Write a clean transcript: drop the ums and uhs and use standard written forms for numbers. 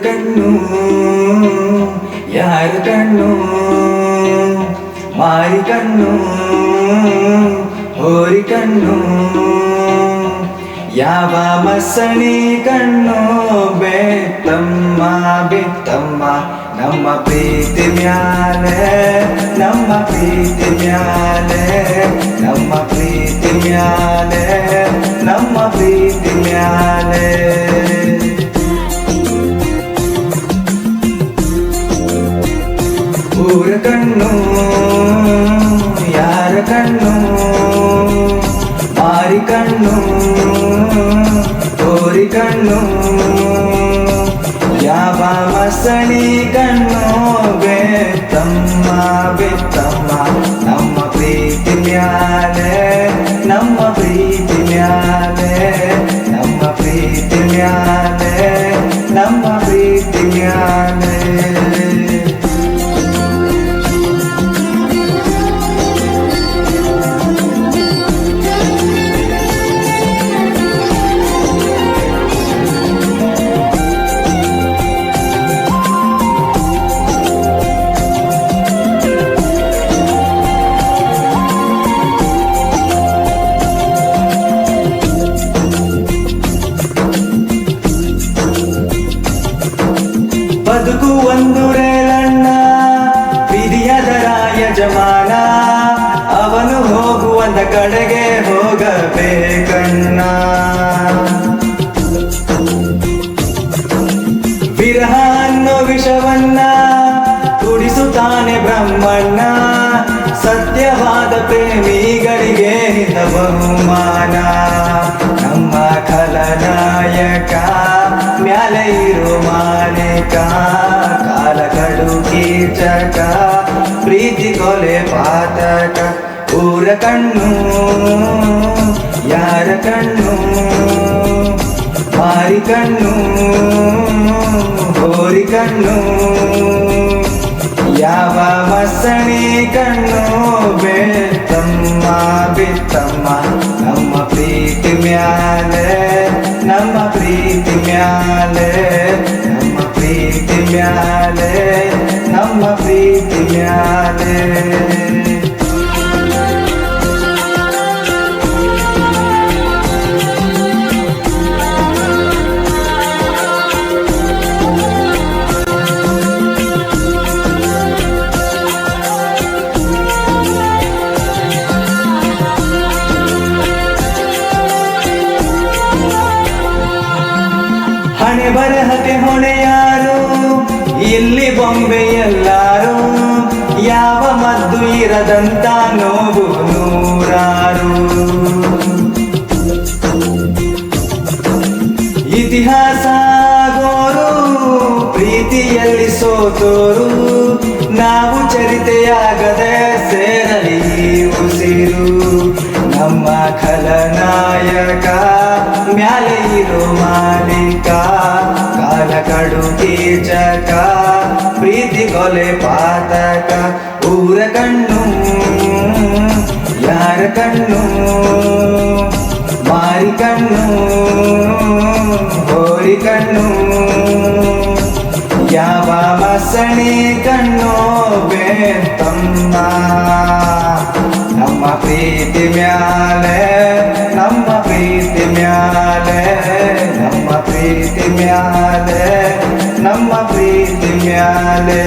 ಕಣ್ಣು ಯಾರ ಕಣ್ಣು ಮಾರಿ ಕಣ್ಣು ಹೋರಿ ಕಣ್ಣು ಯಾವ ಮಸಣಿ ಕಣ್ಣು ಬೆತ್ತಮ್ಮ ಬೆತ್ತಮ್ಮ ನಮ್ಮ ಪ್ರೀತಿ ಮ್ಯಾಲೆ ನಮ್ಮ ಪ್ರೀತಿ ಮ್ಯಾಲೆ ನಮ್ಮ ಪ್ರೀತಿ ಮ್ಯಾಲೆ ನಮ್ಮ ಪ್ರೀತಿ ಮ್ಯಾಲೆ ಊರ ಕಣ್ಣು ಯಾರ ಕಣ್ಣು ಮಾರಿ ಕಣ್ಣು ಹೋರಿ ಕಣ್ಣು ಯಾವ ಮಸಣಿ ಕಣ್ಣು ಬೆತ್ತಮ್ಮ ಬೆತ್ತಮ್ಮ ನಮ್ಮ ಪ್ರೀತಿ ಮ್ಯಾಲೆ ನಮ್ಮ ಪ್ರೀತಿ ಮ್ಯಾಲೆ ನಮ್ಮ ಪ್ರೀತಿ ಮ್ಯಾಲೆ ನಮ್ಮ ಪ್ರೀತಿ ಮ್ಯಾಲೆ ಬದುಕು ಒಂದು ರೇಲಣ್ಣ ವಿಧಿಯದರ ಯಜಮಾನ ಅವನು ಹೋಗುವಂತ ಕಡೆಗೆ ಹೋಗಬೇಕಣ್ಣ ವಿರಹ ಅನ್ನೋ ವಿಷವನ್ನ ಕುಡಿಸುತ್ತಾನೆ ಬ್ರಹ್ಮಣ್ಣ ಸತ್ಯವಾದ ಪ್ರೇಮಿಗಳಿಗೆ ಬಹುಮಾನ ನಮ್ಮ ಖಲನಾಯಕ ಮ್ಯಾಲೆ ಇರೋ ಮಾಲಿಕ ಕಾಲ ಕಡು ಕೀಚಕ ಪ್ರೀತಿ ಕೊಲೆ ಪಾತಕ ಊರ ಕಣ್ಣು ಯಾರ ಕಣ್ಣು ಮಾರಿ ಕಣ್ಣು ಹೋರಿ ಕಣ್ಣು ಯಾವ ಮಸಣಿ ಕಣ್ಣು ಬೆತ್ತಮ್ಮ ಬೆತ್ತಮ್ಮ ನಮ್ಮ ಪ್ರೀತಿ ಮ್ಯಾಲೆ ನಮ್ಮ ಪ್ರೀತಿ ಮ್ಯಾಲೆ ನಮ್ಮ ಪ್ರೀತಿ ಮ್ಯಾಲೆ ನಮ್ಮ ಪ್ರೀತಿ ಮ್ಯಾಲೆ ಹಣೆ ಬರಹಕ್ಕೆ ಹೊಣೆ ಯಾರು ಇಲ್ಲಿ ಬೊಂಬೆ ಎಲ್ಲಾರು ಯಾವ ಮದ್ದು ಇರದಂತ ನೋವು ನೂರಾರು ಇತಿಹಾಸ ಗೋರು ಪ್ರೀತಿಯಲ್ಲಿ ಸೋತೋರು ನಾವು ಚರಿತೆಯಾಗದೆ ಸೇರಲಿ ಉಸಿರು ನಮ್ಮ ಖಲನಾಯಕ ಮ್ಯಾಲೆ ಇರೋ ಮಾಲಿಕ ಕಾಲ ಕಡು ಕೀಚಕ ಪ್ರೀತಿ ಕೊಲೆ ಪಾತಕ ಊರ ಕಣ್ಣು ಯಾರ ಕಣ್ಣು ಮಾರಿ ಕಣ್ಣು ಹೋರಿ ಕಣ್ಣು ಯಾವ ಮಸಣಿ ಕಣ್ಣು ಬೆತ್ತಮ್ಮ ನಮ್ಮ ಪ್ರೀತಿ ಮ್ಯಾಲೆ ನಮ್ಮ ಪ್ರೀತಿ ಮ್ಯಾಲೆ ನಮ್ಮ ಪ್ರೀತಿ ಮ್ಯಾಲೆ ನಮ್ಮ ಪ್ರೀತಿ ಮ್ಯಾಲೆ